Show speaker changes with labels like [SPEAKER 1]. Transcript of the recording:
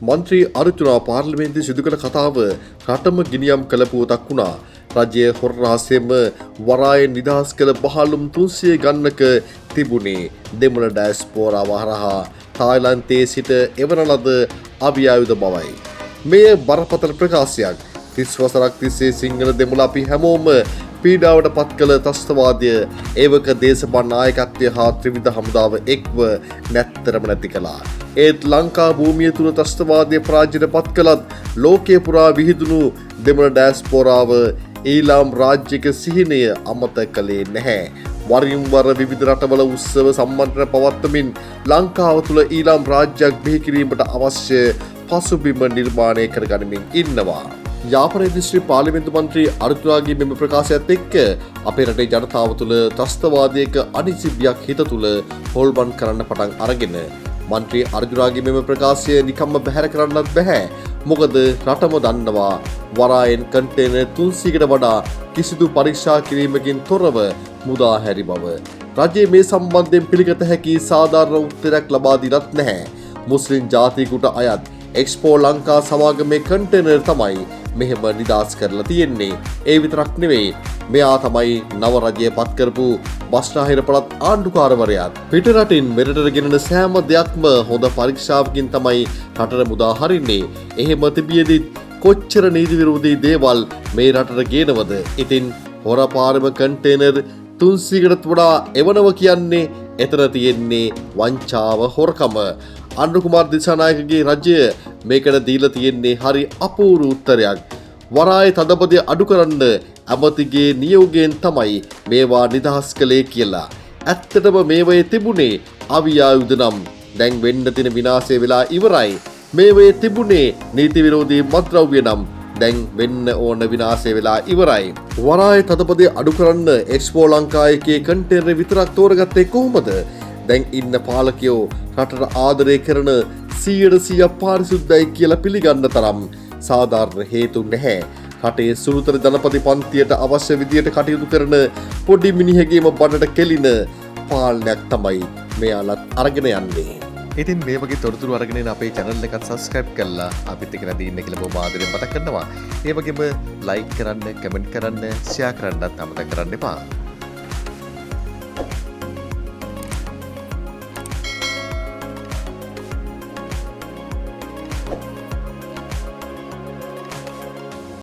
[SPEAKER 1] මන්ත්‍රී අර්ජුනා පාර්ලිමේන්තුවේ සිදු කළ කතාව රටම ගිනියම් කළ පුවතක් වුණා. රජය හොර රහසෙම වරායෙන් නිදහස් කළ බහලුම් 300 ගණනක තිබුණේ දෙමළ ඩයස්පෝරාව හරහා තායිලන්තයේ සිට එවන ලද අවියායුධ බවයි. මෙය බරපතල ප්‍රකාශයක්. 30 වසරක් තිස්සේ සිංහල දෙමළ අපි හැමෝම පීඩාවට පත් කළ ත්‍රස්තවාදය ඒවක දේශපාලන නායකත්වය හා ත්‍රිවිධ හමුදාව එක්ව නැත්තරම නැති කළා. ඒත් ලංකා භූමිය තුල ත්‍රස්තවාදය පරාජයට පත් කළත් ලෝකයේ පුරා විහිදුණු දෙමළ ඩයස්පෝරාව ඊළාම් රාජ්‍යක සිහිනය අමතක කළේ නැහැ. වරින් වර විවිධ රටවල උත්සව සම්මන්ත්‍රණ පවත්වමින් ලංකාව තුල ඊළාම් රාජ්‍යයක් බිහි කිරීමට අවශ්‍ය පසුබිම නිර්මාණය කරගනිමින් ඉන්නවා. යාපනයේ දිස්ත්‍රික් පාර්ලිමේන්තු මන්ත්‍රී අර්ජුනාගේ මෙම ප්‍රකාශයත් එක්ක අපේ රටේ ජනතාව තුළ ත්‍රස්තවාදයක අනිසි බියක් හිත තුළ හොල්මන් කරන්න පටන් අරගෙන මන්ත්‍රී අර්ජුනාගේ මෙම ප්‍රකාශය නිකම්ම බැහැර කරන්නත් බෑ. මොකද රටම දන්නවා වරායෙන් කන්ටේනර් 300කට වඩා කිසිදු පරීක්ෂා කිරීමකින් තොරව මුදා හැරි බව. රජයේ මේ සම්බන්ධයෙන් පිළිගත හැකි සාධාරණ උත්තරයක් ලබා දීලත් නැහැ. මුස්ලිම් ජාතිකයට අයත් එක්ස්පෝ ලංකා සමාගමේ කන්ටේනර් තමයි මෙහෙම නිදාස් කරලා තියෙන්නේ. ඒ විතරක් නෙවෙයි මෙයා තමයි නව රජය පත් කරපු බස්නාහිර පළාත් ආණ්ඩුකාරවරයාත්. පිට රටින් මෙරටට ගෙනෙන සෑම දෙයක්ම හොඳ පරීක්ෂාවකින් තමයි රටට මුදා හරින්නේ. එහෙම තිබියදී කොච්චර නීති විරෝධී දේවල් මේ රටට ගේනවද? ඉතින් හොරපාරම කන්ටේනර් 300කට වඩා එවනව කියන්නේ එතන තියෙන්නේ වංචාව හොරකම. අනුර කුමාර දිසානායකගේ රජය මේකට දීලා තියෙන්නේ හරි අපූර්ව උත්තරයක්. වරායේ තදබදය අඩු කරන්න ඇමතිගේ නියෝගයෙන් තමයි මේවා නිදහස් කළේ කියලා. ඇත්තටම මේවයේ තිබුණේ අවියායුධ නම් දැන් වෙන්න තියෙන විනාශය වෙලා ඉවරයි. මේවයේ තිබුණේ නීති විරෝධී මත්ද්‍රව්‍ය නම් දැන් වෙන්න ඕන විනාශය වෙලා ඉවරයි. වරායේ තදබදය අඩු කරන්න එක්ස්පෝ ලංකා එකේ කන්ටේනර් විතරක් තෝරගත්තේ කොහොමද? දැන් ඉන්න පාලකයෝ රටට ආදරය කරන 100% පාරිශුද්ධයි කියලා පිළිගන්න තරම් සාධාරණ හේතු නැහැ. රටේ සුළුතර ජනපති පන්තියට අවශ්‍ය විදියට කටයුතු කරන පොඩි මිනිහෙගේම බඩට කෙලින පාලනයක් තමයි මෙයාලත් අරගෙන යන්නේ. ඉතින් මේ වගේ තොරතුරු අරගෙන අපේ channel එකත් subscribe කරලා අපිත් එක්ක රැඳී ඉන්න කියලා බොහොම ආදරෙන් මතක් කරනවා. ඒ වගේම like කරන්න, comment කරන්න, share කරන්නත් අමතක කරන්න එපා.